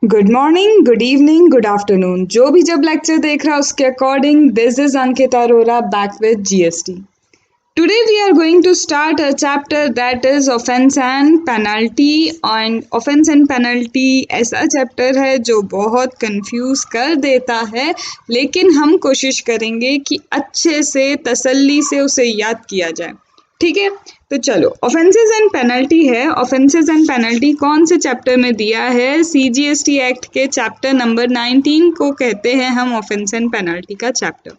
Good morning, good evening, good afternoon. जो भी जब लेक्चर देख रहा है उसके according, this is Ankit Arora back with GST. Today we are going to start a chapter that is offence and penalty. And offence and penalty ऐसा chapter है जो बहुत कंफ्यूज कर देता है, लेकिन हम कोशिश करेंगे कि अच्छे से तसल्ली से उसे याद किया जाए। ठीक है, तो चलो ऑफेंसेस एंड पेनल्टी है। ऑफेंसेस एंड पेनल्टी कौन से चैप्टर में दिया है? सीजीएसटी एक्ट के चैप्टर नंबर 19 को कहते हैं हम ऑफेंस एंड पेनल्टी का chapter.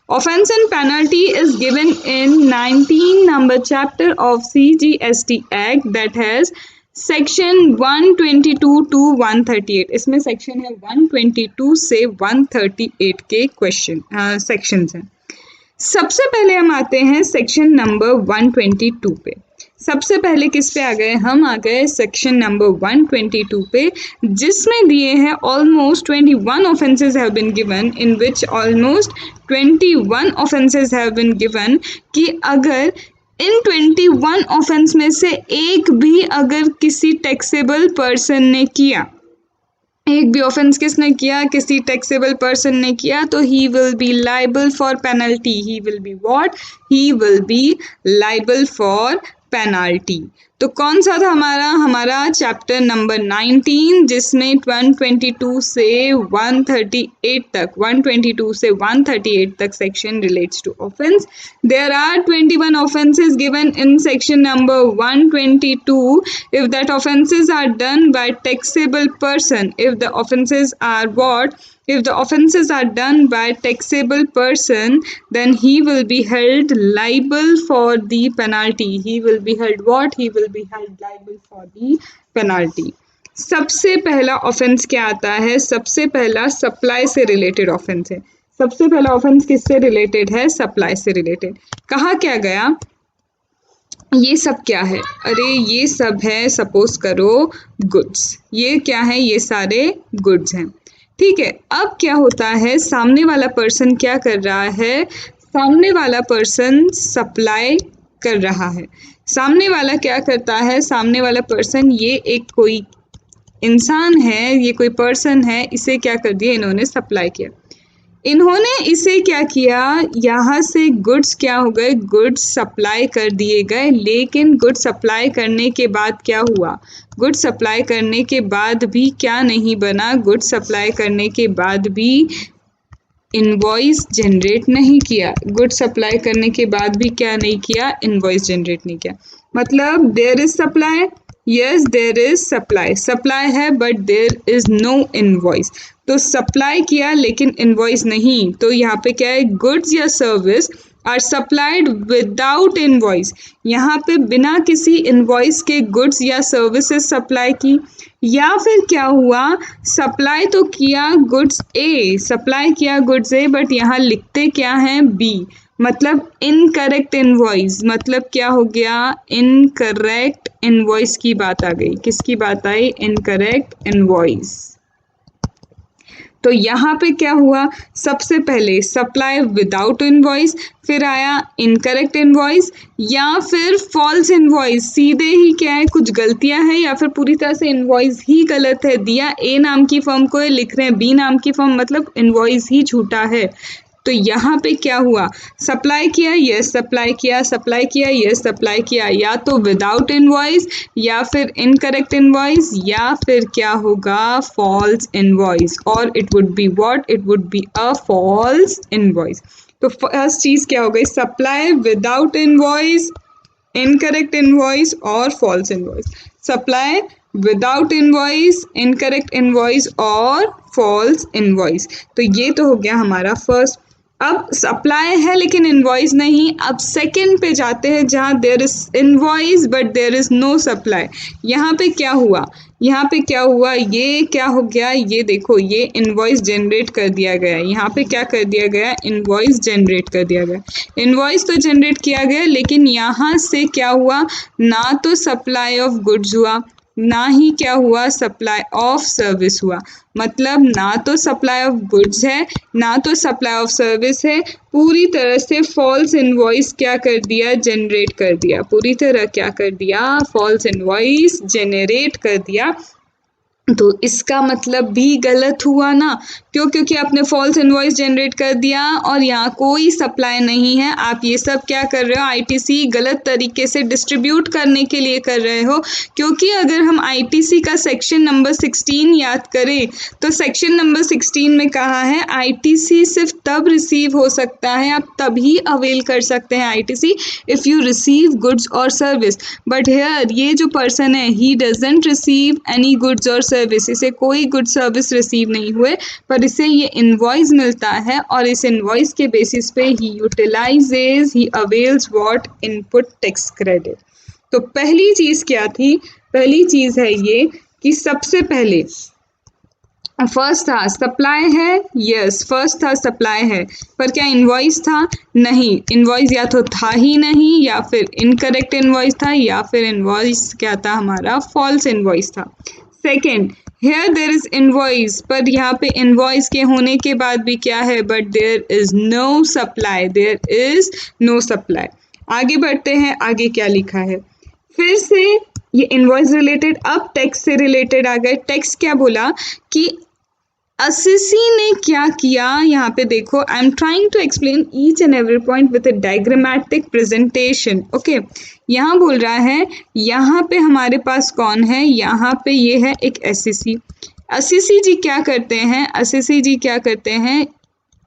Offence and penalty is given in 19 number chapter of CGST Act that has section 122 to 138। इसमें सेक्शन है 122 से 138 के क्वेश्चन सेक्शंस हैं। सबसे पहले हम आते हैं सेक्शन नंबर 122 पे। सबसे पहले किस पे आ गए? हम आ गए सेक्शन नंबर 122 पे, जिसमें दिए हैं almost 21 offences have been given, in which almost 21 offences have been given कि अगर इन 21 ऑफेंस में से एक भी अगर किसी टैक्सेबल पर्सन ने किया, एक भी ऑफेंस किसने किया? किसी टैक्सेबल पर्सन ने किया, तो he will be liable for penalty. He will be what? He will be liable for penalty. तो कौन सा था हमारा चैप्टर नंबर 19, जिसमें 122 से 138 तक 122 से 138 तक section relates to offence. There are 21 offenses given in section number 122 if that offenses are done by taxable person. If the offenses are what? If the offenses are done by taxable person, then he will be held liable for the penalty. He will be held what? He will be held liable for the penalty. सबसे पहला offence क्या आता है? सबसे पहला supply से related offence है। सबसे पहला ऑफेंस किससे रिलेटेड है? सप्लाई से रिलेटेड। कहा क्या गया? ये सब क्या है? अरे ये सब है, सपोज करो गुड्स। ये क्या है? ये सारे गुड्स हैं। ठीक है, अब क्या होता है? सामने वाला पर्सन क्या कर रहा है? सामने वाला पर्सन सप्लाई कर रहा है। सामने वाला क्या करता है? सामने वाला पर्सन, ये एक कोई इंसान है, ये कोई पर्सन है, इसे क्या कर दिया? इन्होंने सप्लाई किया। इन्होंने इसे क्या किया? यहाँ से गुड्स क्या हो गए? गुड्स सप्लाई कर दिए गए। लेकिन गुड्स सप्लाई करने के बाद क्या हुआ? गुड्स सप्लाई करने के बाद भी क्या नहीं बना? गुड्स सप्लाई करने के बाद भी इनवॉइस जनरेट नहीं किया। गुड्स सप्लाई करने के बाद भी क्या नहीं किया? इनवॉइस जनरेट नहीं किया। मतलब there is supply, yes there is supply, supply है but there is no invoice. तो सप्लाई किया लेकिन इनवॉइस नहीं, तो यहाँ पे क्या है? गुड्स या service are supplied without invoice. यहाँ पे बिना किसी इनवॉइस के गुड्स या सर्विसेज सप्लाई की। या फिर क्या हुआ? सप्लाई तो किया गुड्स ए, सप्लाई किया गुड्स ए, बट यहाँ लिखते क्या हैं? बी। मतलब इनकरेक्ट इनवॉइस। मतलब क्या हो गया? इनकरेक्ट इनवॉइस की बात आ गई। किसकी बात आई? Incorrect invoice. तो यहाँ पे क्या हुआ? सबसे पहले सप्लाई विदाउट इनवॉइस, फिर आया इनकरेक्ट इनवॉइस या फिर फॉल्स इनवॉइस। सीधे ही क्या है? कुछ गलतियां हैं या फिर पूरी तरह से इनवॉइस ही गलत है। दिया ए नाम की फर्म को, लिख रहे हैं बी नाम की फर्म, मतलब इनवॉइस ही झूठा है। तो यहाँ पे क्या हुआ? सप्लाई किया, यस सप्लाई किया, सप्लाई किया, यस सप्लाई किया, या तो विदाउट इनवॉइस या फिर इनकरेक्ट इनवॉइस या फिर क्या होगा? False invoice. और it would be what? It would be a false invoice. तो फर्स्ट चीज क्या हो गई? Supply without invoice, incorrect invoice और false invoice. Supply without invoice, incorrect invoice और फॉल्स इनवॉइस। तो ये तो हो गया हमारा फर्स्ट। अब सप्लाई है लेकिन इनवॉइस नहीं। अब सेकंड पे जाते हैं, जहाँ there is invoice but there is no supply. यहाँ पे क्या हुआ? यहाँ पे क्या हुआ? ये क्या हो गया? ये देखो, ये इनवॉइस जनरेट कर दिया गया। यहाँ पे क्या कर दिया गया? इनवॉइस जनरेट कर दिया गया। इनवॉइस तो जनरेट किया गया, लेकिन यहाँ से क्या हुआ? ना तो सप्लाई ऑफ गुड्स हुआ, ना ही क्या हुआ? सप्लाई ऑफ सर्विस हुआ। मतलब ना तो सप्लाई ऑफ गुड्स है, ना तो सप्लाई ऑफ सर्विस है। पूरी तरह से फॉल्स इनवॉइस क्या कर दिया? जनरेट कर दिया। पूरी तरह क्या कर दिया? फॉल्स इनवॉइस जनरेट कर दिया। तो इसका मतलब भी गलत हुआ ना, क्यों? क्योंकि आपने फॉल्स इनवॉइस जनरेट कर दिया और यहाँ कोई सप्लाई नहीं है। आप ये सब क्या कर रहे हो, आईटीसी गलत तरीके से डिस्ट्रीब्यूट करने के लिए कर रहे हो। क्योंकि अगर हम आईटीसी का सेक्शन नंबर 16 याद करें तो सेक्शन नंबर 16 में कहा है आईटीसी सिर्फ तब रिसीव हो सकता है, आप तभी अवेल कर सकते हैं ITC if you receive goods और सर्विस। बट हियर ये जो पर्सन है he doesn't receive any goods और सर्विस, इसे कोई गुड सर्विस रिसीव नहीं हुए, पर इसे ये इनवॉइस मिलता है और इस इनवॉइस के बेसिस पे he utilizes, he avails what, input tax credit. तो पहली चीज़ क्या थी? पहली चीज़ है ये कि सबसे पहले फर्स्ट था सप्लाई है, यस फर्स्ट था सप्लाई है, पर क्या इनवॉइस था? नहीं, इनवॉइस या तो था ही नहीं, या फिर इनकरेक्ट इनवॉइस था, या फिर इनवॉइस क्या था हमारा, फॉल्स इनवॉइस था। Second, here there is invoice, पर यहाँ पे इनवॉइस के होने के बाद भी क्या है, but there is no supply, there is no supply. आगे बढ़ते हैं, आगे क्या लिखा है, फिर से ये इनवॉइस रिलेटेड, अब टैक्स से रिलेटेड आ गए। टैक्स क्या बोला कि असिसी ने क्या किया, यहाँ पे देखो, I am trying to explain each and every point with a diagrammatic presentation. Okay, यहाँ बोल रहा है, यहाँ पे हमारे पास कौन है, यहाँ पे ये है एक एससीसी। एससीसी जी क्या करते हैं, एससीसी जी क्या करते हैं,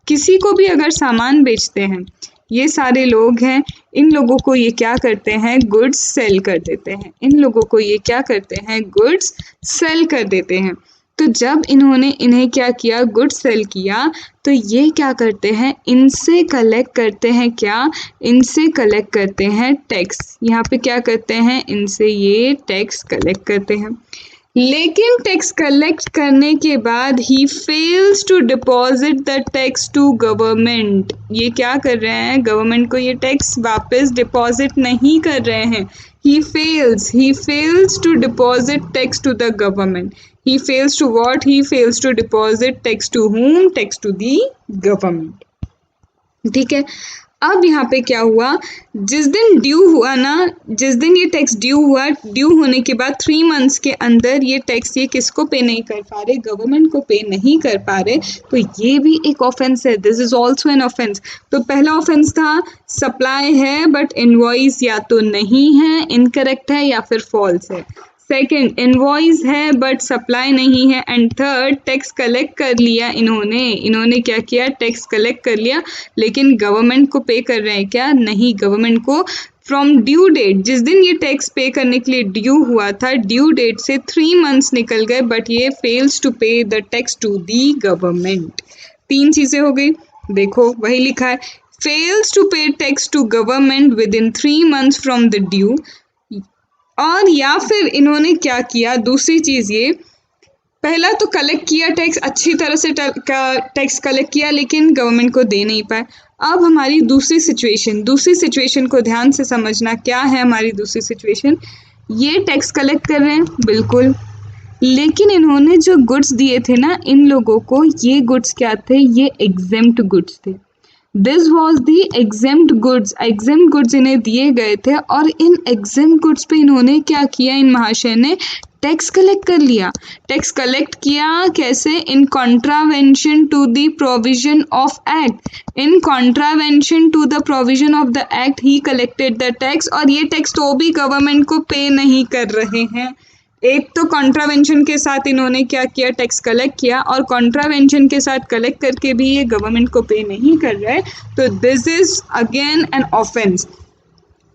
किसी को भी अगर सामान बेचते हैं, ये सारे लोग हैं, इन लोगों को ये क्या करते हैं, गुड्स सेल कर देते हैं, इन लोगों को ये क्या करते हैं, गुड्स सेल कर देते हैं। तो जब इन्होंने इन्हें क्या किया, गुड्स सेल किया, तो ये क्या करते हैं, इनसे कलेक्ट करते हैं, क्या, इनसे कलेक्ट करते हैं टैक्स। यहाँ पे क्या करते हैं, इनसे ये टैक्स कलेक्ट करते हैं। लेकिन टैक्स कलेक्ट करने के बाद ही fails to deposit the tax to government. ये क्या कर रहे हैं, गवर्नमेंट को ये टैक्स वापस डिपॉजिट नहीं कर रहे हैं। he fails to deposit tax to the government. He fails to what? He fails to deposit tax to whom? Tax to the government. ठीक है, अब यहाँ पे क्या हुआ, जिस दिन ड्यू हुआ ना, जिस दिन ये टैक्स ड्यू हुआ, ड्यू होने के बाद 3 मंथ्स के अंदर ये टैक्स ये किसको पे नहीं कर पा रहे, गवर्नमेंट को पे नहीं कर पा रहे, तो ये भी एक ऑफेंस है, this is also an offence. तो पहला ऑफेंस था सप्लाई है बट इनवॉइस या तो नहीं है, इनकरेक्ट है या फिर फॉल्स है। सेकेंड, इनवॉइस है बट सप्लाई नहीं है। एंड थर्ड, टैक्स कलेक्ट कर लिया इन्होंने क्या किया, टैक्स कलेक्ट कर लिया, लेकिन गवर्नमेंट को पे कर रहे हैं क्या, नहीं, गवर्नमेंट को फ्रॉम ड्यू डेट, जिस दिन ये टैक्स पे करने के लिए ड्यू हुआ था, ड्यू डेट से 3 मंथ्स निकल गए, बट ये fails to pay the tax to the government. 3 चीज़ें हो गई, देखो वही लिखा है, fails to pay tax to government within 3 months from the due, और या फिर इन्होंने क्या किया, दूसरी चीज़ ये, पहला तो कलेक्ट किया टैक्स, अच्छी तरह से टैक्स कलेक्ट किया, लेकिन गवर्नमेंट को दे नहीं पाए। अब हमारी दूसरी सिचुएशन को ध्यान से समझना, क्या है हमारी दूसरी सिचुएशन, ये टैक्स कलेक्ट कर रहे हैं बिल्कुल, लेकिन इन्होंने जो गुड्स दिए थे ना इन लोगों को, ये गुड्स क्या थे, ये एग्जेम्प्ट गुड्स थे। This was the exempt goods इन्हें दिए गए थे, और इन एग्जेम्प्ट गुड्स पे इन्होंने क्या किया, इन महाशय ने टैक्स कलेक्ट कर लिया। टैक्स कलेक्ट किया कैसे, in contravention to the provision of act, in contravention to the provision of the act he collected the tax, और ये टैक्स तो भी गवर्नमेंट को पे नहीं कर रहे हैं। एक तो कॉन्ट्रावेंशन के साथ इन्होंने क्या किया, टैक्स कलेक्ट किया, और कॉन्ट्रावेंशन के साथ कलेक्ट करके भी ये गवर्नमेंट को पे नहीं कर रहे, तो this is again an offence.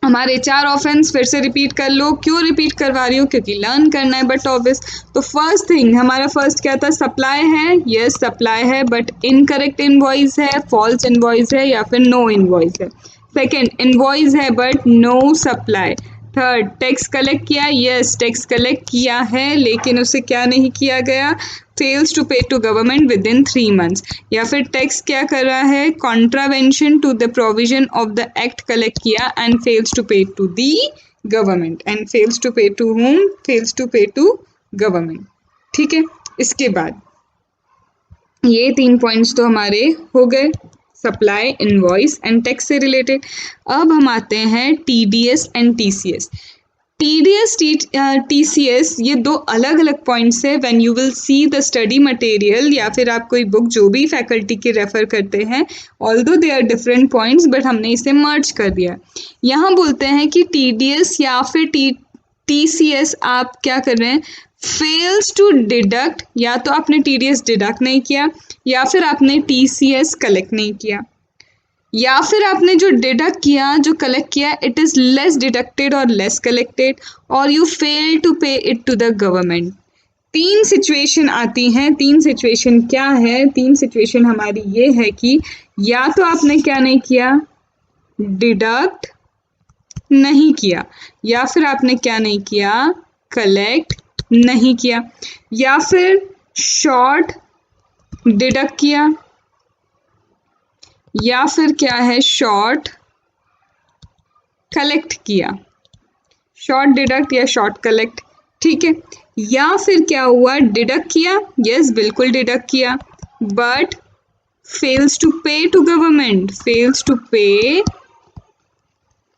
हमारे 4 ऑफेंस फिर से रिपीट कर लो, क्यों रिपीट करवा रही हूँ, क्योंकि लर्न करना है, बट ऑब्वियस। तो फर्स्ट थिंग, हमारा फर्स्ट क्या था, सप्लाई है, यस सप्लाई है, बट इनकरेक्ट इनवॉइस है, फॉल्स इनवॉइस है, या फिर नो इनवॉइस है। सेकेंड, इनवॉइस है but no supply. Third, tax collect किया, यस टैक्स कलेक्ट किया है, लेकिन उसे क्या नहीं किया गया, fails to pay to government within 3 months. या फिर टैक्स क्या कर रहा है, contravention to the provision of the act collect किया and fails to pay to the government, and fails to pay to home, fails to pay to government. ठीक है, इसके बाद ये 3 पॉइंट्स तो हमारे हो गए, सप्लाई, इनवॉइस एंड टैक्स से रिलेटेड। अब हम आते हैं TDS and TCS. TDS TCS ये दो अलग अलग पॉइंट्स है। When you will see the study material या फिर आप कोई बुक जो भी फैकल्टी की रेफर करते हैं, although they are different points but हमने इसे मर्ज कर दिया। यहाँ बोलते हैं कि TDS या फिर TCS आप क्या कर रहे हैं, फेल्स टू डिडक्ट, या तो आपने TDS डिडक्ट नहीं किया या फिर आपने TCS कलेक्ट नहीं किया, या फिर आपने जो डिडक्ट किया, जो कलेक्ट किया, इट इज़ लेस डिडक्टेड और लेस कलेक्टेड, और you fail to pay it to the government. 3 situation आती हैं। 3 सिचुएशन क्या है? 3 सिचुएशन हमारी ये है कि या तो आपने क्या नहीं किया, डिडक्ट नहीं किया, या फिर आपने क्या नहीं किया, कलेक्ट नहीं किया, या फिर शॉर्ट डिडक्ट किया, या फिर क्या है, शॉर्ट कलेक्ट किया, शॉर्ट डिडक्ट या शॉर्ट कलेक्ट, ठीक है। या फिर क्या हुआ, डिडक्ट किया, यस बिल्कुल डिडक्ट किया, but fails to pay to government, fails to pay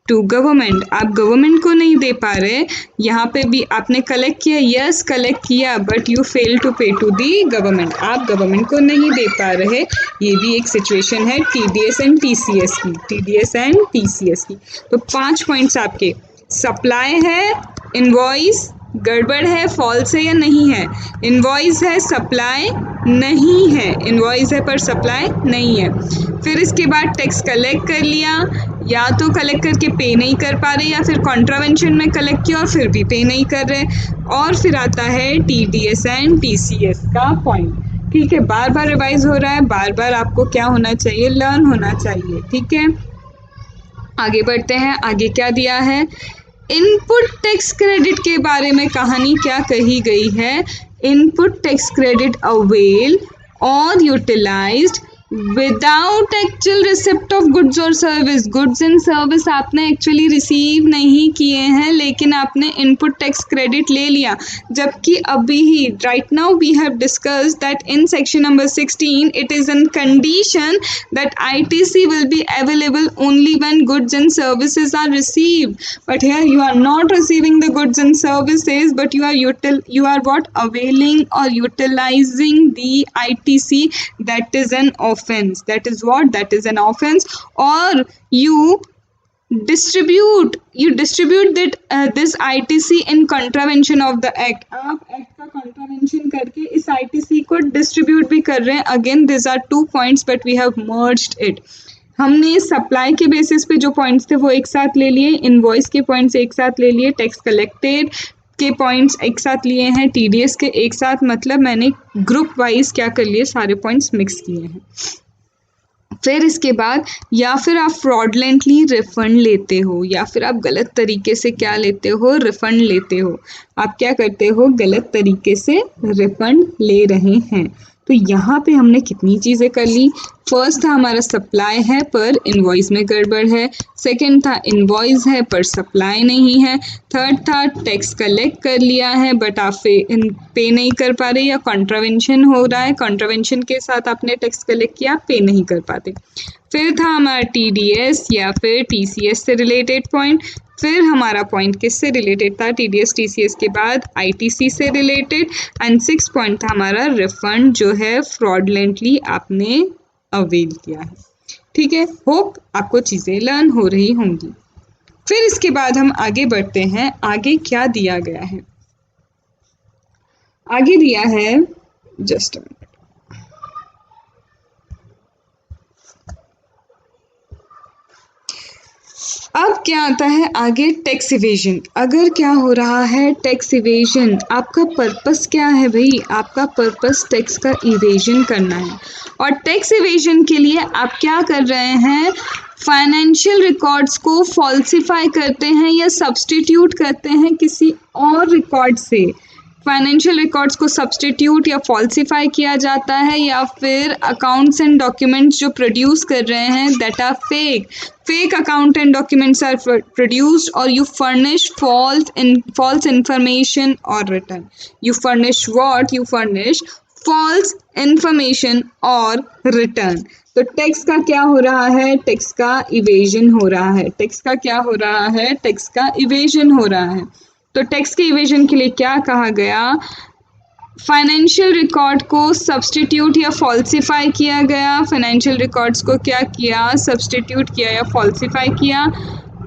to government, आप गवर्नमेंट को नहीं दे पा रहे। यहाँ पे भी आपने कलेक्ट किया, यस कलेक्ट किया, but you fail to pay to the government, आप गवर्नमेंट को नहीं दे पा रहे। ये भी एक सिचुएशन है TDS एंड TCS की, TDS एंड TCS की। तो 5 पॉइंट्स आपके, सप्लाई है, इनवॉइस गड़बड़ है, फॉल्स है या नहीं है, इनवॉइस है, सप्लाई नहीं है, इनवॉइस है पर सप्लाई नहीं है। फिर इसके बाद टैक्स कलेक्ट कर लिया, या तो कलेक्ट करके पे नहीं कर पा रहे, या फिर कॉन्ट्रावेंशन में कलेक्ट किया और फिर भी पे नहीं कर रहे। और फिर आता है TDS एंड TCS का पॉइंट, ठीक है। बार बार रिवाइज हो रहा है, बार बार आपको क्या होना चाहिए, लर्न होना चाहिए, ठीक है। आगे बढ़ते हैं, आगे क्या दिया है, इनपुट टैक्स क्रेडिट के बारे में कहानी क्या कही गई है। इनपुट टैक्स क्रेडिट अवेल और utilised without actual receipt of goods और सर्विस। गुड्स एंड सर्विस आपने एक्चुअली रिसीव नहीं किए हैं, लेकिन आपने इनपुट टैक्स क्रेडिट ले लिया, जबकि अभी ही right now we have discussed that in section number 16 it is an condition that ITC will be available only when goods and services are received, but here you are not receiving the goods and services, but you are what, availing or utilizing the ITC. That is an offense. That is what, that is an offense. Or you distribute that this ITC in contravention of the act. आप act का contravention करके इस ITC को distribute भी कर रहे हैं। Again these are 2 points but we have merged it. हमने सप्लाई के बेसिस पे जो पॉइंट्स थे वो एक साथ ले लिए, इनवॉइस के पॉइंट्स एक साथ ले लिए, टैक्स कलेक्टेड के पॉइंट्स एक साथ लिए हैं, TDS के एक साथ, मतलब मैंने ग्रुप वाइज क्या कर लिए, सारे पॉइंट्स मिक्स किए हैं। फिर इसके बाद या फिर आप फ्रॉडलेंटली रिफंड लेते हो, या फिर आप गलत तरीके से क्या लेते हो, रिफंड लेते हो। आप क्या करते हो, गलत तरीके से रिफंड ले रहे हैं। तो यहाँ पे हमने कितनी चीज़ें कर ली। फर्स्ट था हमारा सप्लाई है पर इनवॉइस में गड़बड़ है, सेकंड था इनवॉइस है पर सप्लाई नहीं है, थर्ड था टैक्स कलेक्ट कर लिया है बट आप पे नहीं कर पा रहे, या कॉन्ट्रावेंशन हो रहा है, कॉन्ट्रावेंशन के साथ आपने टैक्स कलेक्ट किया, पे नहीं कर पाते। फिर था हमारा TDS या फिर TCS से रिलेटेड पॉइंट। फिर हमारा पॉइंट किससे रिलेटेड था, TDS TCS के बाद ITC से रिलेटेड। एंड 6 पॉइंट था हमारा रिफंड जो है फ्रॉडलेंटली आपने अवेल किया है, ठीक है। होप आपको चीज़ें लर्न हो रही होंगी। फिर इसके बाद हम आगे बढ़ते हैं, आगे क्या दिया गया है। आगे दिया है, जस्ट अब क्या आता है आगे, टैक्स इवेजन। अगर क्या हो रहा है, टैक्स इवेजन, आपका पर्पस क्या है भाई, आपका पर्पस टैक्स का इवेजन करना है। और टैक्स इवेजन के लिए आप क्या कर रहे हैं, फाइनेंशियल रिकॉर्ड्स को फॉल्सिफाई करते हैं या सब्स्टिट्यूट करते हैं किसी और रिकॉर्ड से। फाइनेंशियल रिकॉर्ड्स को सब्स्टिट्यूट या फॉल्सिफाई किया जाता है, या फिर अकाउंट्स एंड डॉक्यूमेंट्स जो प्रोड्यूस कर रहे हैं that are fake account and documents are produced, और यू फर्निश फॉल्स इंफॉर्मेशन और return. You furnish what, you furnish false information और रिटर्न। तो टैक्स का क्या हो रहा है, टैक्स का इवेजन हो रहा है। टैक्स का क्या हो रहा है, टैक्स का इवेजन हो रहा है। तो टैक्स के इवेजन के लिए क्या कहा गया, फाइनेंशियल रिकॉर्ड को सब्स्टिट्यूट या फॉल्सिफाई किया गया, फाइनेंशियल रिकॉर्ड्स को क्या किया, सब्स्टिट्यूट किया या फॉल्सिफाई किया,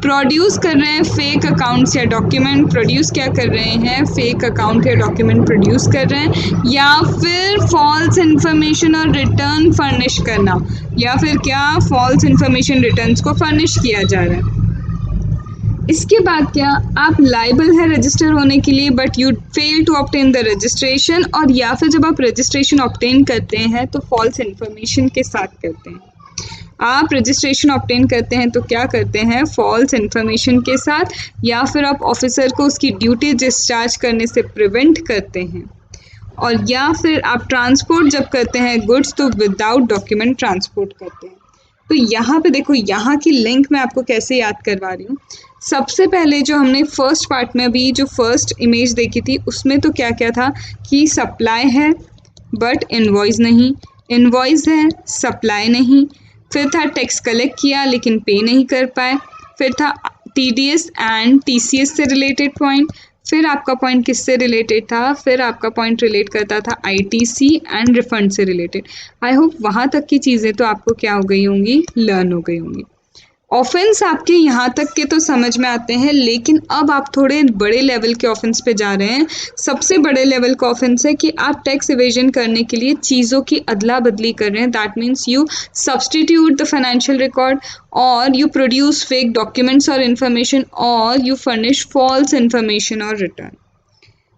प्रोड्यूस कर रहे हैं फेक अकाउंट्स या डॉक्यूमेंट, प्रोड्यूस क्या कर रहे हैं, फेक अकाउंट या डॉक्यूमेंट प्रोड्यूस कर रहे हैं, या फिर फॉल्स इन्फॉर्मेशन और रिटर्न फर्निश करना, या फिर क्या फॉल्स इन्फॉर्मेशन रिटर्न्स को फर्निश किया जा रहा है। इसके बाद क्या, आप लाइबल है रजिस्टर होने के लिए but you fail to obtain the registration, और या फिर जब आप रजिस्ट्रेशन ऑब्टेन करते हैं तो फॉल्स इन्फॉर्मेशन के साथ करते हैं। आप रजिस्ट्रेशन ऑब्टेन करते हैं तो क्या करते हैं, फॉल्स इन्फॉर्मेशन के साथ, या फिर आप ऑफिसर को उसकी ड्यूटी डिस्चार्ज करने से प्रिवेंट करते हैं, और या फिर आप ट्रांसपोर्ट जब करते हैं गुड्स तो विदाउट डॉक्यूमेंट ट्रांसपोर्ट करते हैं। तो यहाँ पे देखो, यहाँ की लिंक मैं आपको कैसे याद करवा रही हूँ। सबसे पहले जो हमने फर्स्ट पार्ट में अभी जो फर्स्ट इमेज देखी थी उसमें तो क्या क्या था कि सप्लाई है बट इनवॉइस नहीं, इनवॉइस है सप्लाई नहीं, फिर था टैक्स कलेक्ट किया लेकिन पे नहीं कर पाए, फिर था टीडीएस एंड टीसीएस से रिलेटेड पॉइंट, फिर आपका पॉइंट किससे रिलेटेड था, फिर आपका पॉइंट रिलेट करता था आईटीसी एंड रिफंड से रिलेटेड। आई होप वहाँ तक की चीज़ें तो आपको क्या हो गई होंगी, लर्न हो गई होंगी। ऑफेंस आपके यहाँ तक के तो समझ में आते हैं, लेकिन अब आप थोड़े बड़े लेवल के ऑफेंस पे जा रहे हैं। सबसे बड़े लेवल का ऑफेंस है कि आप टैक्स इवेजन करने के लिए चीज़ों की अदला बदली कर रहे हैं। That means you substitute the financial record, और यू प्रोड्यूस फेक डॉक्यूमेंट्स और इन्फॉर्मेशन, और यू फर्निश फॉल्स इन्फॉर्मेशन और रिटर्न।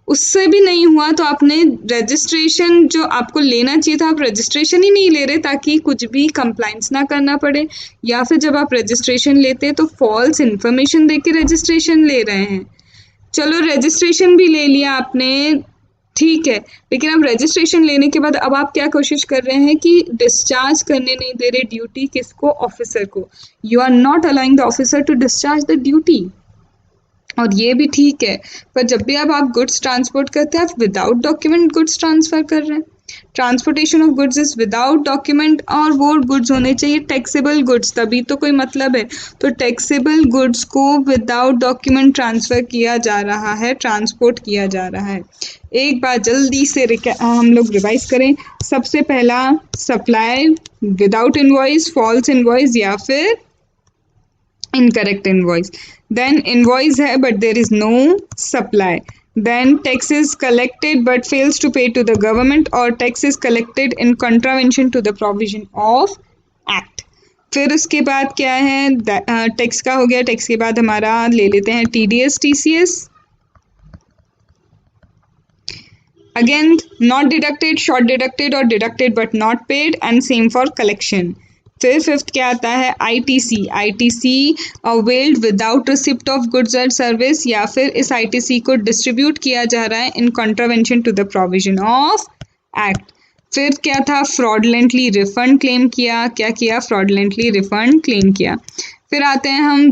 उससे भी नहीं हुआ तो आपने रजिस्ट्रेशन जो आपको लेना चाहिए था, आप रजिस्ट्रेशन ही नहीं ले रहे ताकि कुछ भी कंप्लाइंस ना करना पड़े, या फिर जब आप रजिस्ट्रेशन लेते तो फॉल्स इन्फॉर्मेशन दे के रजिस्ट्रेशन ले रहे हैं। चलो रजिस्ट्रेशन भी ले लिया आपने, ठीक है, लेकिन अब रजिस्ट्रेशन लेने के बाद अब आप क्या कोशिश कर रहे हैं कि डिस्चार्ज करने नहीं दे रहे ड्यूटी किसको, ऑफिसर को। You are not allowing the officer to discharge the duty, और ये भी ठीक है, पर जब भी अब आप गुड्स ट्रांसपोर्ट करते हैं आप विदाउट डॉक्यूमेंट गुड्स ट्रांसफ़र कर रहे हैं। Transportation of goods is without document, और वो गुड्स होने चाहिए टैक्सेबल गुड्स, तभी तो कोई मतलब है। तो टैक्सेबल गुड्स को विदाउट डॉक्यूमेंट ट्रांसफ़र किया जा रहा है, ट्रांसपोर्ट किया जा रहा है। एक बार जल्दी से हम लोग रिवाइज करें। सबसे पहला supply without invoice, false invoice या फिर incorrect invoice, then invoice hai but there is no supply, then tax is collected but fails to pay to the government, or tax is collected in contravention to the provision of act। फिर उसके बाद क्या है, tax का हो गया, tax के बाद हमारा ले लेते हैं TDS TCS, again not deducted, short deducted और deducted but not paid, and same for collection. फिर फिफ्थ क्या आता है, ITC, ITC availed without receipt of goods and service, या फिर इस आईटीसी को डिस्ट्रीब्यूट किया जा रहा है in contravention to the provision of act. फिर क्या था, फ्रॉडलेंटली रिफंड क्लेम किया, क्या किया, फ्रॉडलेंटली रिफंड क्लेम किया। फिर आते हैं हम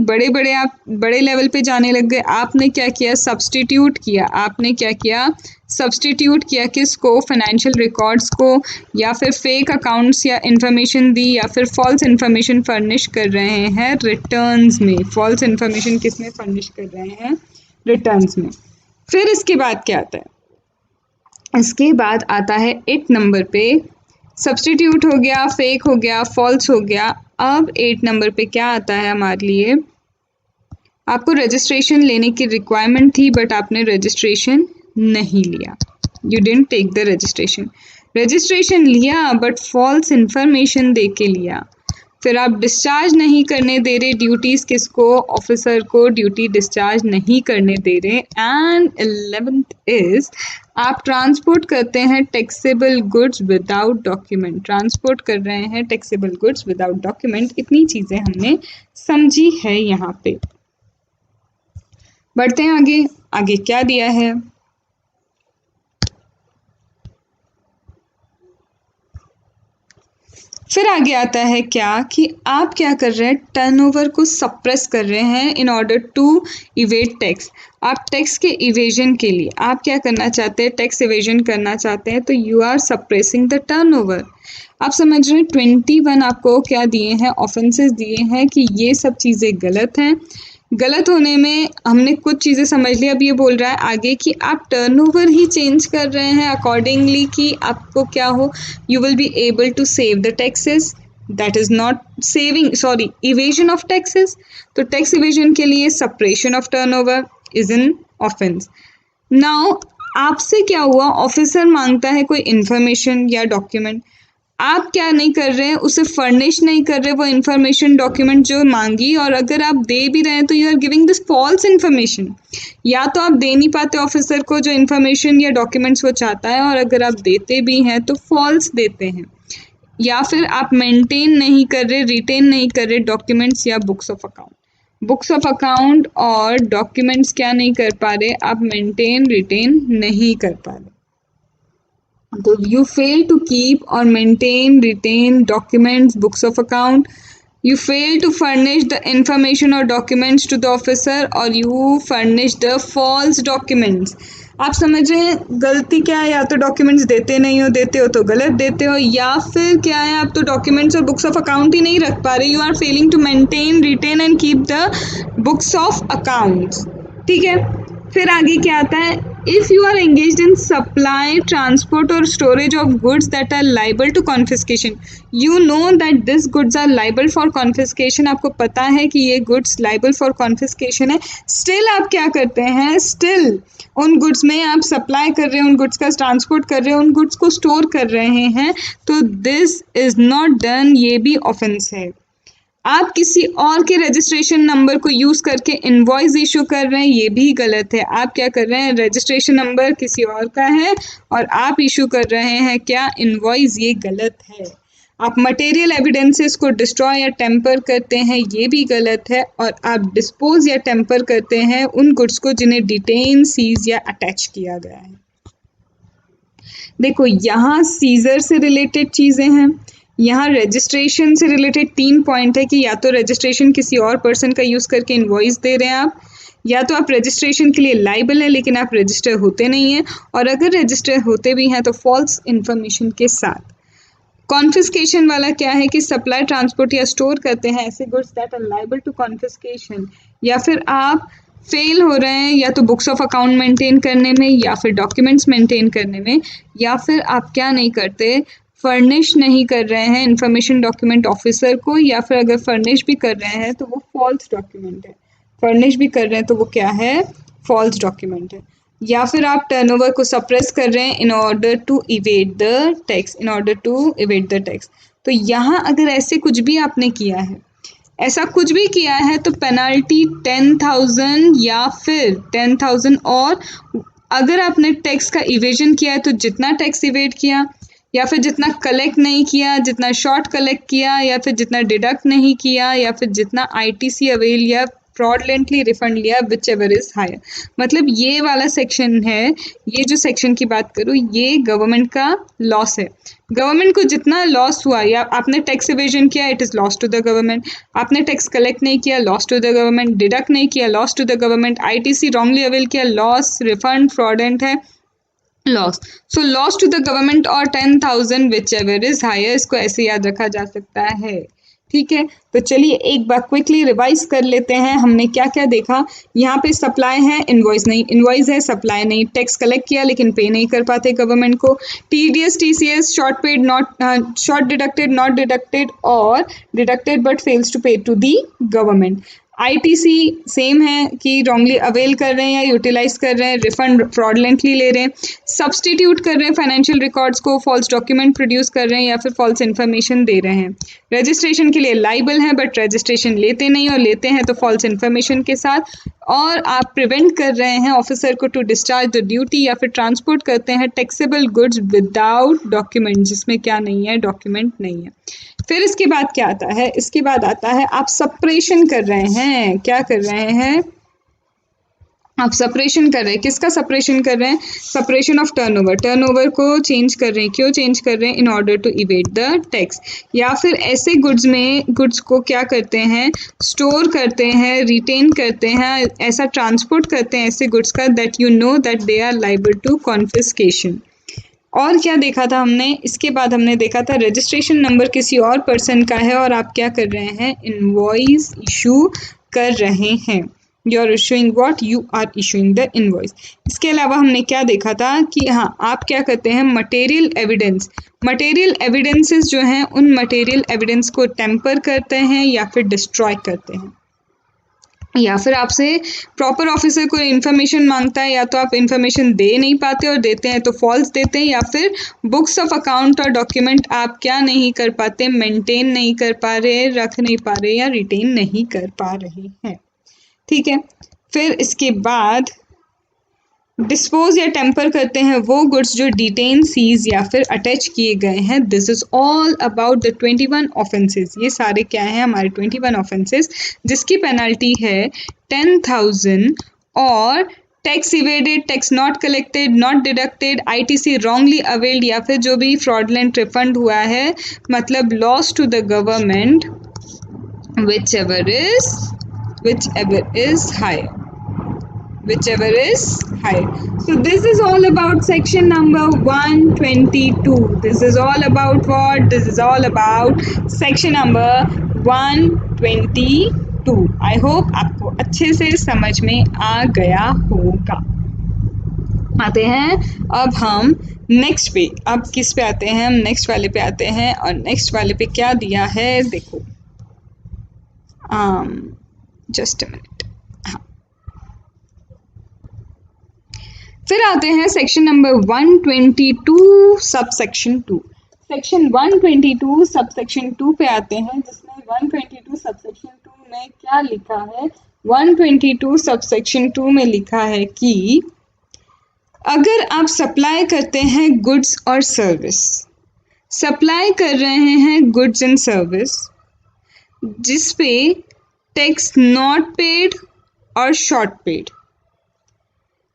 आप बड़े लेवल पे जाने लग गए। आपने क्या किया, सब्स्टिट्यूट किया, आपने क्या किया, सब्स्टिट्यूट किया किसको, फाइनेंशियल रिकॉर्ड्स को, या फिर फेक अकाउंट्स या इन्फॉर्मेशन दी, या फिर फॉल्स इन्फॉर्मेशन फर्निश कर रहे हैं रिटर्न्स में। फॉल्स इन्फॉर्मेशन किस में फर्निश कर रहे हैं, रिटर्न्स में। फिर इसके बाद क्या आता है, इसके बाद आता है 8 नंबर पे, सब्स्टिट्यूट हो गया, फेक हो गया, फॉल्स हो गया। अब 8 नंबर पे क्या आता है हमारे लिए, आपको रजिस्ट्रेशन लेने की रिक्वायरमेंट थी बट आपने रजिस्ट्रेशन नहीं लिया, you didn't take the registration. Registration लिया बट फॉल्स इन्फॉर्मेशन दे के लिया। फिर आप डिस्चार्ज नहीं करने दे रहे ड्यूटीज़ किसको, ऑफिसर को ड्यूटी डिस्चार्ज नहीं करने दे रहे। एंड 11th इज आप ट्रांसपोर्ट करते हैं taxable goods without document, transport कर रहे हैं टैक्सेबल गुड्स विदाउट डॉक्यूमेंट। इतनी चीज़ें हमने समझी है यहाँ पे। बढ़ते हैं आगे, आगे क्या दिया है, फिर आगे आता है क्या कि आप क्या कर रहे हैं, टर्नओवर को सप्रेस कर रहे हैं in order to evade tax. आप टैक्स के इवेजन के लिए आप क्या करना चाहते हैं, टैक्स इवेजन करना चाहते हैं, तो you are suppressing the turnover. आप समझ रहे हैं 21 आपको क्या दिए हैं, ऑफेंसेस दिए हैं कि ये सब चीज़ें गलत हैं, गलत होने में हमने कुछ चीज़ें समझ ली, अब ये बोल रहा है आगे कि आप टर्नओवर ही चेंज कर रहे हैं अकॉर्डिंगली कि आपको क्या हो, you will be able to save the taxes, that is not saving, sorry, evasion of taxes. तो टैक्स इवेजन के लिए suppression of turnover is an offence. Now आपसे क्या हुआ, ऑफिसर मांगता है कोई इंफॉर्मेशन या डॉक्यूमेंट, आप क्या नहीं कर रहे हैं, उसे फर्निश नहीं कर रहे वो इंफॉर्मेशन डॉक्यूमेंट जो मांगी, और अगर आप दे भी रहे हैं तो you are giving this false information. या तो आप दे नहीं पाते ऑफिसर को जो इन्फॉर्मेशन या डॉक्यूमेंट्स वो चाहता है, और अगर आप देते भी हैं तो फॉल्स देते हैं, या फिर आप मेंटेन नहीं कर रहे, रिटेन नहीं कर रहे डॉक्यूमेंट्स या books of account. Books of account और डॉक्यूमेंट्स क्या नहीं कर पा रहे, आप मेंटेन रिटेन नहीं कर पा रहे। तो you fail to keep or maintain, retain documents, books of account. You fail to furnish the information or documents to the officer, or you furnish the false documents. आप समझ रहे हैं गलती क्या है, या तो डॉक्यूमेंट्स देते नहीं हो, देते हो तो गलत देते हो, या फिर क्या है आप तो डॉक्यूमेंट्स और बुक्स ऑफ अकाउंट ही नहीं रख पा रहे, you are failing to maintain, retain and keep the books of accounts. ठीक है, फिर आगे क्या आता है, if you are engaged in supply, transport और storage of goods that are liable to confiscation, you know that this goods are liable for confiscation, आपको पता है कि ये गुड्स लाइबल फॉर कॉन्फिस्केशन है, स्टिल आप क्या करते हैं, स्टिल उन गुड्स में आप सप्लाई कर रहे हैं, उन गुड्स का ट्रांसपोर्ट कर रहे हैं, उन गुड्स को स्टोर कर रहे हैं, तो दिस इज नॉट डन, ये भी ऑफेंस है। आप किसी और के रजिस्ट्रेशन नंबर को यूज़ करके इनवॉइस इशू कर रहे हैं, ये भी गलत है। आप क्या कर रहे हैं, रजिस्ट्रेशन नंबर किसी और का है और आप इशू कर रहे हैं क्या, इनवॉइस, ये गलत है। आप मटेरियल एविडेंसेस को डिस्ट्रॉय या टेम्पर करते हैं, ये भी गलत है। और आप डिस्पोज या टेम्पर करते हैं उन गुड्स को जिन्हें डिटेन, सीज या अटैच किया गया है। देखो यहाँ सीजर से रिलेटेड चीज़ें हैं, यहाँ रजिस्ट्रेशन से रिलेटेड 3 पॉइंट है कि या तो रजिस्ट्रेशन किसी और पर्सन का यूज़ करके इनवॉइस दे रहे हैं आप, या तो आप रजिस्ट्रेशन के लिए लाइबल है लेकिन आप रजिस्टर होते नहीं हैं, और अगर रजिस्टर होते भी हैं तो फॉल्स इन्फॉर्मेशन के साथ। कॉन्फिस्केशन वाला क्या है कि सप्लाई, ट्रांसपोर्ट या स्टोर करते हैं ऐसे goods that are liable to confiscation, या फिर आप फेल हो रहे हैं या तो बुक्स ऑफ अकाउंट मेंटेन करने में, या फिर डॉक्यूमेंट्स मेंटेन करने में, या फिर आप क्या नहीं करते, फर्निश नहीं कर रहे हैं इंफॉर्मेशन डॉक्यूमेंट ऑफिसर को, या फिर अगर फर्निश भी कर रहे हैं तो वो फॉल्स डॉक्यूमेंट है। फर्निश भी कर रहे हैं तो वो क्या है, फॉल्स डॉक्यूमेंट है। या फिर आप टर्नओवर को सप्रेस कर रहे हैं in order to evade the tax, in order to evade the tax. तो यहाँ अगर ऐसे कुछ भी आपने किया है, ऐसा कुछ भी किया है तो पेनल्टी 10,000 या फिर 10,000, और अगर आपने टैक्स का इवेजन किया है तो जितना टैक्स इवेड किया, या फिर जितना कलेक्ट नहीं किया, जितना शॉर्ट कलेक्ट किया, या फिर जितना डिडक्ट नहीं किया, या फिर जितना आईटीसी अवेल या फ्रॉडलेंटली रिफंड लिया, विच एवर इज हायर। मतलब ये वाला सेक्शन है, ये जो सेक्शन की बात करूँ ये गवर्नमेंट का लॉस है। गवर्नमेंट को जितना लॉस हुआ, या आपने टैक्स इवेजन किया, it is loss to the government, आपने टैक्स कलेक्ट नहीं किया, loss to the government, deduct नहीं किया, loss to the government, ITC wrongly avail किया, लॉस, रिफंड फ्रॉडेंट है, loss. So loss to the government और 10,000 which ever is higher, इसको ऐसे याद रखा जा सकता है। ठीक है, तो चलिए एक बार क्विकली रिवाइज कर लेते हैं हमने क्या क्या देखा। यहाँ पे सप्लाई है, इनवॉइस नहीं, इनवॉइस है, सप्लाई नहीं, टैक्स कलेक्ट किया लेकिन पे नहीं कर पाते गवर्नमेंट को, TDS, TCS, short paid not, short deducted not deducted, और deducted but fails to pay to the government. ITC same है कि रॉन्गली अवेल कर रहे हैं या यूटिलाइज कर रहे हैं, रिफंड फ्रॉडलेंटली ले रहे हैं, सब्सटीट्यूट कर रहे हैं फाइनेंशियल रिकॉर्ड्स को, फॉल्स डॉक्यूमेंट प्रोड्यूस कर रहे हैं, या फिर फॉल्स इन्फॉर्मेशन दे रहे हैं। रजिस्ट्रेशन के लिए लाइबल है बट रजिस्ट्रेशन लेते नहीं, और लेते हैं तो फॉल्स इन्फॉर्मेशन के साथ, और आप प्रिवेंट कर रहे हैं ऑफिसर को टू डिस्चार्ज द ड्यूटी, या फिर ट्रांसपोर्ट करते हैं टैक्सेबल गुड्स विदाउट डॉक्यूमेंट, जिसमें क्या नहीं है, डॉक्यूमेंट नहीं है। फिर इसके बाद क्या आता है, इसके बाद आता है आप सपरेशन कर रहे हैं, क्या कर रहे हैं, आप सेपरेशन कर रहे हैं, किसका सेपरेशन कर रहे हैं, सेपरेशन ऑफ टर्नओवर, टर्नओवर को चेंज कर रहे हैं, क्यों चेंज कर रहे हैं, in order to evade the tax. या फिर ऐसे गुड्स में, गुड्स को क्या करते हैं, स्टोर करते हैं, रिटेन करते हैं, ऐसा ट्रांसपोर्ट करते हैं ऐसे गुड्स का that you know that they are liable to confiscation. और क्या देखा था हमने, इसके बाद हमने देखा था रजिस्ट्रेशन नंबर किसी और पर्सन का है और आप क्या कर रहे हैं, इनवॉइस इशू कर रहे हैं। You are issuing what, you are issuing the invoice. इसके अलावा हमने क्या देखा था कि हाँ आप क्या करते हैं, मटेरियल एविडेंस, मटेरियल एविडेंसेस जो हैं उन मटेरियल एविडेंस को टेम्पर करते हैं या फिर डिस्ट्रॉय करते हैं, या फिर आपसे प्रॉपर ऑफिसर कोई इन्फॉर्मेशन मांगता है, या तो आप इन्फॉर्मेशन दे नहीं पाते और देते हैं तो फॉल्स देते हैं, या फिर बुक्स ऑफ अकाउंट और डॉक्यूमेंट आप क्या नहीं कर पाते, मेंटेन नहीं कर पा रहे, रख नहीं पा रहे या रिटेन नहीं कर पा रहे हैं। ठीक है, फिर इसके बाद डिस्पोज या टेम्पर करते हैं वो गुड्स जो डिटेन, सीज या फिर अटैच किए गए हैं। This is all about the 21 offences. ये सारे क्या हैं, हमारे 21 ऑफेंसेस, जिसकी पेनल्टी है 10,000 और tax evaded, tax not collected, not deducted, ITC wrongly availed या फिर जो भी फ्रॉडलेंट रिफंड हुआ है, मतलब loss to the government whichever is higher. So this is all about section number 122. This is all about what? This is all about section number 122. I hope आपको अच्छे से समझ में आ गया होगा। आते हैं अब हम नेक्स्ट पे, अब किस पे आते हैं, हम नेक्स्ट वाले पे आते हैं, और नेक्स्ट वाले पे क्या दिया है देखो, जस्ट अ मिनट। फिर आते हैं section number 122 sub section 2। Section 122 sub section 2 पे आते हैं, जिसमें 122 सब सेक्शन 2 में क्या लिखा है, 122 सब सेक्शन 2 में लिखा है कि अगर आप सप्लाई करते हैं गुड्स और सर्विस, सप्लाई कर रहे हैं गुड्स एंड सर्विस जिस पे टैक्स नॉट पेड और शॉर्ट पेड,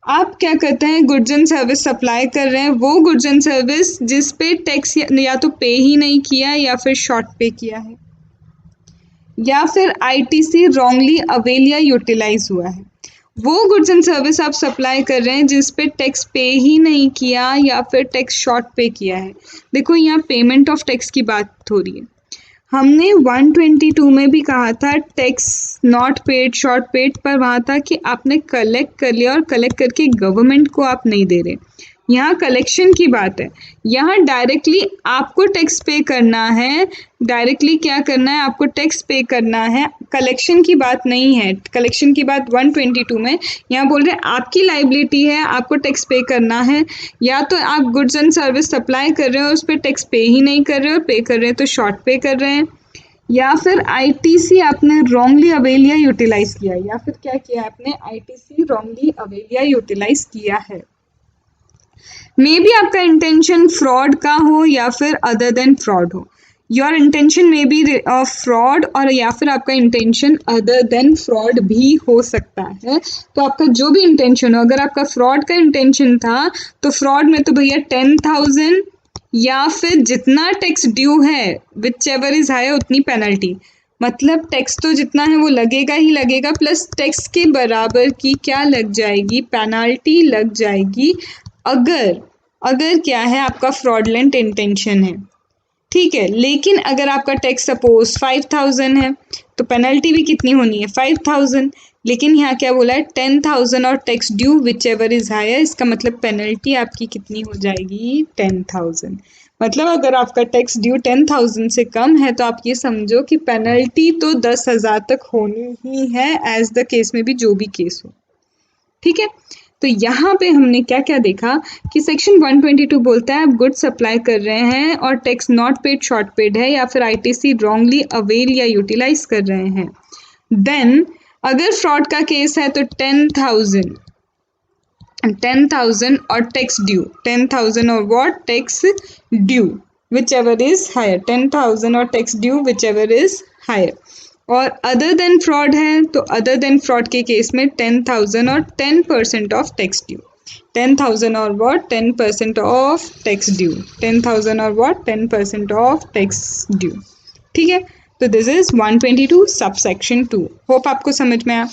आप क्या करते हैं, गुड्स एंड सर्विस सप्लाई कर रहे हैं, वो गुड्स एंड सर्विस जिस पे टैक्स या तो पे ही नहीं किया या फिर शॉर्ट पे किया है, या फिर आईटीसी रॉन्गली अवेल या यूटिलाइज हुआ है। वो गुड्स एंड सर्विस आप सप्लाई कर रहे हैं जिस पे टैक्स पे ही नहीं किया या फिर टैक्स शॉर्ट पे किया है। देखो यहाँ पेमेंट ऑफ टैक्स की बात हो रही है। हमने 122 में भी कहा था tax not paid, short paid, पर वहाँ था कि आपने कलेक्ट कर लिया और कलेक्ट करके गवर्नमेंट को आप नहीं दे रहे। यहाँ कलेक्शन की बात है, यहाँ डायरेक्टली आपको टैक्स पे करना है, डायरेक्टली क्या करना है, आपको टैक्स पे करना है, कलेक्शन की बात नहीं है। कलेक्शन की बात 122 में, यहाँ बोल रहे हैं आपकी लाइबिलिटी है, आपको टैक्स पे करना है, या तो आप गुड्स एंड सर्विस सप्लाई कर रहे हो उस पर टैक्स पे ही नहीं कर रहे हो, पे कर रहे हैं तो शॉर्ट पे कर रहे हैं, या फिर आईटीसी आपने रॉन्गली अवेल या यूटिलाइज किया, या फिर क्या किया आपने, आईटीसी रॉन्गली अवेल या यूटिलाइज किया है। मे बी आपका इंटेंशन फ्रॉड का हो या फिर अदर देन फ्रॉड हो, your intention may be of fraud, और या फिर आपका इंटेंशन अदर देन फ्रॉड भी हो सकता है। तो आपका जो भी इंटेंशन हो, अगर आपका फ्रॉड का इंटेंशन था तो फ्रॉड में तो भैया 10,000 या फिर जितना टैक्स ड्यू है विच एवर इज हायर उतनी पेनल्टी, मतलब टैक्स तो जितना है वो लगेगा ही लगेगा, प्लस टैक्स के बराबर की क्या लग जाएगी, पेनल्टी लग जाएगी, अगर क्या है आपका फ्रॉडलेंट इंटेंशन है। ठीक है, लेकिन अगर आपका टैक्स सपोज 5,000 है तो पेनल्टी भी कितनी होनी है, 5,000, लेकिन यहाँ क्या बोला है 10,000 और tax due whichever is higher, इसका मतलब पेनल्टी आपकी कितनी हो जाएगी, 10,000। मतलब अगर आपका टैक्स ड्यू 10,000 से कम है तो आप ये समझो कि पेनल्टी तो 10,000 तक होनी ही है, एज द केस में भी जो भी केस हो। ठीक है, तो यहाँ पे हमने क्या क्या देखा कि सेक्शन 122 बोलता है आप गुड सप्लाई कर रहे हैं और tax not paid short paid है, या फिर आईटीसी रॉन्गली अवेल या यूटिलाइज कर रहे हैं। देन अगर फ्रॉड का केस है तो 10,000 और टैक्स ड्यू, 10,000 और what, tax due whichever is higher, 10,000 और tax due whichever is higher. और अदर देन फ्रॉड है तो अदर देन फ्रॉड के केस में 10,000 और 10% ऑफ टैक्स ड्यू, 10,000 और व्हाट, 10% ऑफ टैक्स ड्यू, 10,000 और व्हाट, 10% ऑफ टैक्स ड्यू। ठीक है, तो this is 122 sub section 2। Hope आपको समझ में आया।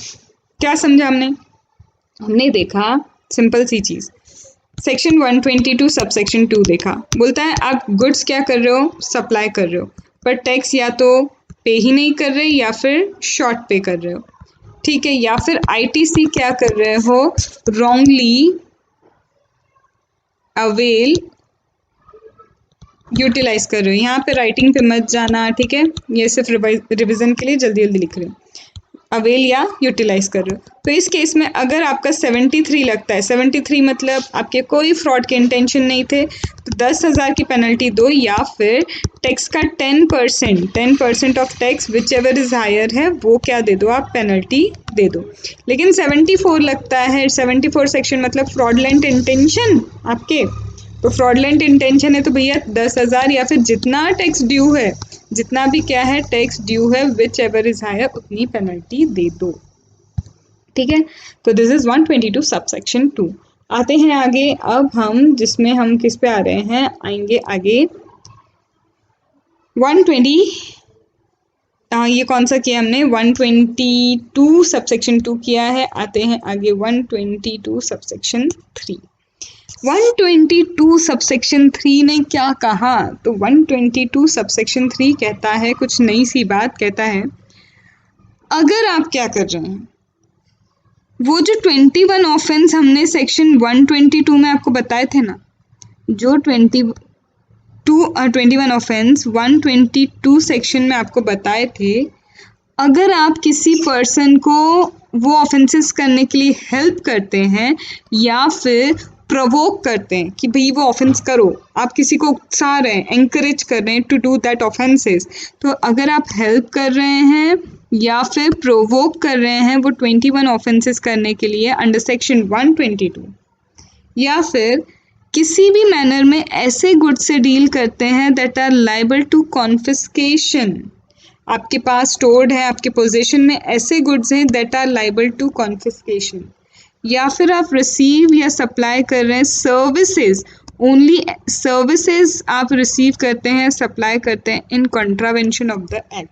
क्या समझा हमने देखा सिंपल सी चीज, सेक्शन 122 सब सेक्शन 2 देखा, बोलता है आप गुड्स क्या कर रहे हो, सप्लाई कर रहे हो, पर टैक्स या तो पे ही नहीं कर रहे या फिर शॉर्ट पे कर रहे हो। ठीक है, या फिर ITC क्या कर रहे हो, रॉन्गली अवेल यूटिलाइज कर रहे हो। यहाँ पे राइटिंग पे मत जाना, ठीक है, ये सिर्फ रिविजन के लिए जल्दी जल्दी लिख रहे हो, अवेल या यूटिलाइज कर रहे हो। तो इस केस में अगर आपका 73 लगता है, 73 मतलब आपके कोई फ्रॉड के इंटेंशन नहीं थे, तो 10,000 की पेनल्टी दो, या फिर टैक्स का 10% of tax whichever is higher है वो क्या दे दो, आप पेनल्टी दे दो। लेकिन 74 लगता है, 74 सेक्शन मतलब फ्रॉडलेंट इंटेंशन आपके, तो फ्रॉडलेंट इंटेंशन है तो भैया 10,000 या फिर जितना टैक्स ड्यू है, जितना भी क्या है टैक्स ड्यू है विच एवर इज हायर उतनी पेनल्टी दे दो, ठीक है। तो दिस इज 122 सबसेक्शन 2। आते हैं आगे, अब हम जिसमें हम किस पे आ रहे हैं, आएंगे आगे 120, ये कौन सा किया हमने, 122 सबसेक्शन 2 किया है। आते हैं आगे 122 सबसेक्शन 3। 122 सबसेक्शन 3 ने क्या कहा, तो 122 सबसेक्शन 3 कहता है कुछ नई सी बात, कहता है अगर आप क्या कर रहे हैं, वो जो 21 ऑफेंस हमने सेक्शन 122 में आपको बताए थे ना, जो 21 ऑफेंस 122 सेक्शन में आपको बताए थे, अगर आप किसी पर्सन को वो ऑफेंसेस करने के लिए हेल्प करते हैं या फिर प्रोवोक करते हैं कि भाई वो ऑफेंस करो, आप किसी को उकसा रहे हैं, एंकरेज कर रहे हैं टू डू दैट ऑफेंसेस, तो अगर आप हेल्प कर रहे हैं या फिर प्रोवोक कर रहे हैं वो 21 ऑफेंसेस करने के लिए अंडर सेक्शन 122, या फिर किसी भी मैनर में ऐसे गुड्स से डील करते हैं that are liable to confiscation, आपके पास स्टोर्ड है, आपके पोजीशन में ऐसे गुड्स हैं that are liable to confiscation, या फिर आप रिसीव या सप्लाई कर रहे हैं सर्विसेज, ओनली सर्विसेज आप रिसीव करते हैं, सप्लाई करते हैं in contravention of the act,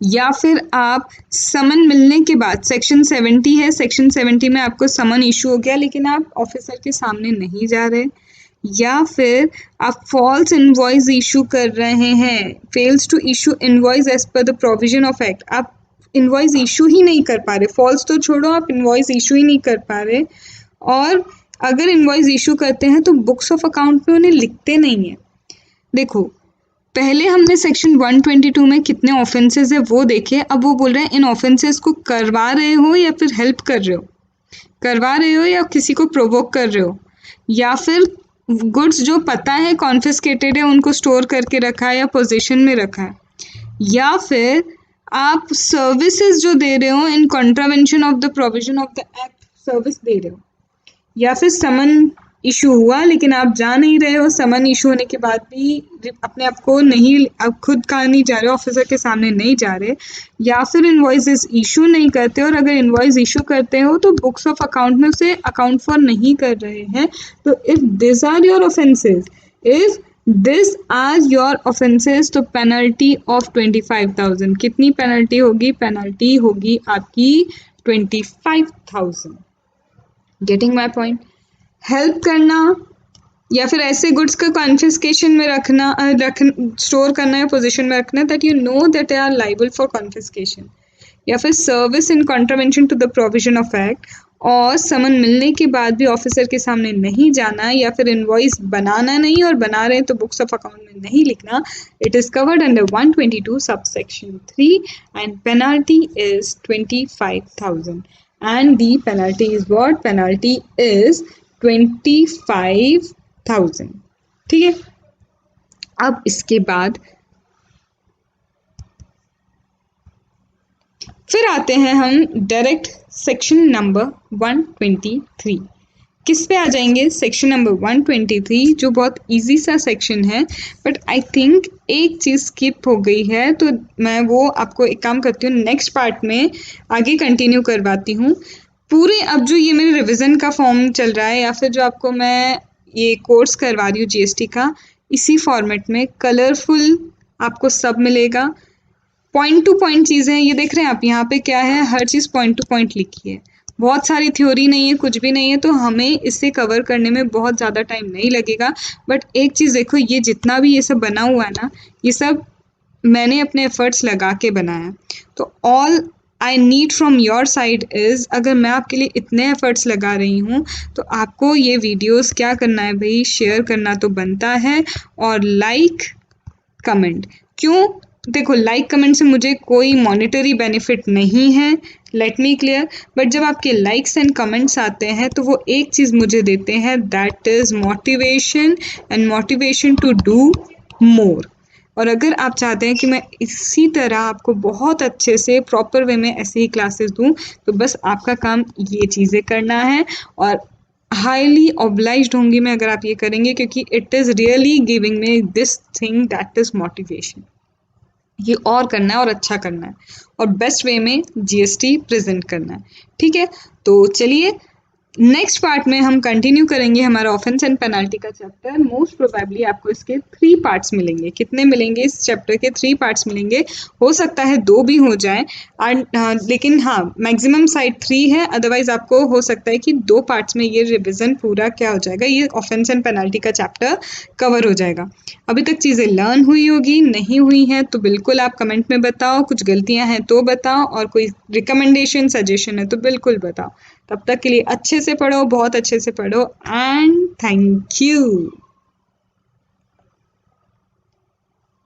या फिर आप समन मिलने के बाद, सेक्शन 70 है, सेक्शन 70 में आपको समन इशू हो गया लेकिन आप ऑफिसर के सामने नहीं जा रहे, या फिर आप फॉल्स इनवॉइस इशू कर रहे हैं, fails to issue invoice as per the provision of act, आप इनवॉइस इशू ही नहीं कर पा रहे, फॉल्स तो छोड़ो, आप इनवॉइस इशू ही नहीं कर पा रहे, और अगर इनवॉइस इशू करते हैं तो बुक्स ऑफ अकाउंट में उन्हें लिखते नहीं है। देखो, पहले हमने सेक्शन 122 में कितने ऑफेंसेस है वो देखे, अब वो बोल रहे हैं इन ऑफेंसेस को करवा रहे हो या फिर हेल्प कर रहे हो, करवा रहे हो या किसी को प्रोवोक कर रहे हो, या फिर गुड्स जो पता है कॉन्फिस्केटेड है उनको स्टोर करके रखा है या पोजीशन में रखा है, या फिर आप सर्विसेज जो दे रहे हो in contravention of the provision of the act service दे रहे हो, या फिर समन इशू हुआ लेकिन आप जा नहीं रहे हो, समन इशू होने के बाद भी अपने आप को नहीं, आप खुद कहाँ नहीं जा रहे हो, ऑफिसर के सामने नहीं जा रहे, या फिर इनवॉइसेस इशू नहीं करते, और अगर इनवॉइस इशू करते हो तो बुक्स ऑफ अकाउंट में उसे अकाउंट फॉर नहीं कर रहे हैं। तो if this are your offences, if this are your offences, तो पेनल्टी ऑफ 25,000, कितनी पेनल्टी होगी, पेनल्टी होगी आपकी 25,000। गेटिंग माई पॉइंट, हेल्प करना या फिर ऐसे गुड्स का कॉन्फिस्केशन में रखना, स्टोर करना या पोजीशन में रखना that you know that they are liable for confiscation, या फिर service in contravention to the provision of act, और समन मिलने के बाद भी ऑफिसर के सामने नहीं जाना, या फिर इनवॉइस बनाना नहीं और बना रहे हैं तो बुक्स ऑफ अकाउंट में नहीं लिखना, it is covered under 122 subsection 3 and penalty is 25,000 and the penalty is what, penalty is 25,000, ठीक है। अब इसके बाद फिर आते हैं हम डायरेक्ट सेक्शन नंबर 123, किस पे आ जाएंगे, सेक्शन नंबर 123 जो बहुत इजी सा सेक्शन है, बट आई थिंक एक चीज़ स्किप हो गई है, तो मैं वो आपको एक काम करती हूँ नेक्स्ट पार्ट में आगे कंटिन्यू करवाती हूँ पूरे। अब जो ये मेरे रिवीजन का फॉर्म चल रहा है या फिर जो आपको मैं ये कोर्स करवा रही हूँ जीएसटी का, इसी फॉर्मेट में कलरफुल आपको सब मिलेगा, पॉइंट टू पॉइंट चीज़ें, ये देख रहे हैं आप यहाँ पे क्या है, हर चीज़ पॉइंट टू पॉइंट लिखी है, बहुत सारी थ्योरी नहीं है, कुछ भी नहीं है, तो हमें इसे कवर करने में बहुत ज़्यादा टाइम नहीं लगेगा। बट एक चीज़ देखो, ये जितना भी ये सब बना हुआ है ना, ये सब मैंने अपने एफर्ट्स लगा के बनाया, तो all I need from your side is, अगर मैं आपके लिए इतने एफर्ट्स लगा रही हूँ तो आपको ये वीडियोस क्या करना है भाई, शेयर करना तो बनता है, और लाइक कमेंट। क्यों? देखो, लाइक कमेंट से मुझे कोई मॉनेटरी बेनिफिट नहीं है, लेट मी क्लियर, बट जब आपके लाइक्स एंड कमेंट्स आते हैं तो वो एक चीज़ मुझे देते हैं, that is motivation, and motivation to do more. और अगर आप चाहते हैं कि मैं इसी तरह आपको बहुत अच्छे से प्रॉपर वे में ऐसे ही क्लासेस दूं, तो बस आपका काम ये चीज़ें करना है, और हाईली ऑब्लाइज्ड होंगी मैं अगर आप ये करेंगे, क्योंकि it is really giving me this thing that is motivation. ये और करना है और अच्छा करना है और बेस्ट वे में जीएसटी प्रेजेंट करना है, ठीक है। तो चलिए नेक्स्ट पार्ट में हम कंटिन्यू करेंगे हमारा ऑफेंस एंड पेनल्टी का चैप्टर। मोस्ट प्रोबेबली आपको इसके 3 पार्ट्स मिलेंगे। कितने मिलेंगे? इस चैप्टर के 3 पार्ट्स मिलेंगे, हो सकता है 2 भी हो जाए, लेकिन हाँ मैक्सिमम साइड 3 है, अदरवाइज आपको हो सकता है कि 2 पार्ट्स में ये रिविजन पूरा क्या हो जाएगा, ये ऑफेंस एंड पेनल्टी का चैप्टर कवर हो जाएगा। अभी तक चीज़ें लर्न हुई होगी, नहीं हुई हैं तो बिल्कुल आप कमेंट में बताओ, कुछ गलतियां हैं तो बताओ, और कोई रिकमेंडेशन सजेशन है तो बिल्कुल बताओ। तब तक के लिए अच्छे से पढ़ो, बहुत अच्छे से पढ़ो, एंड थैंक यू।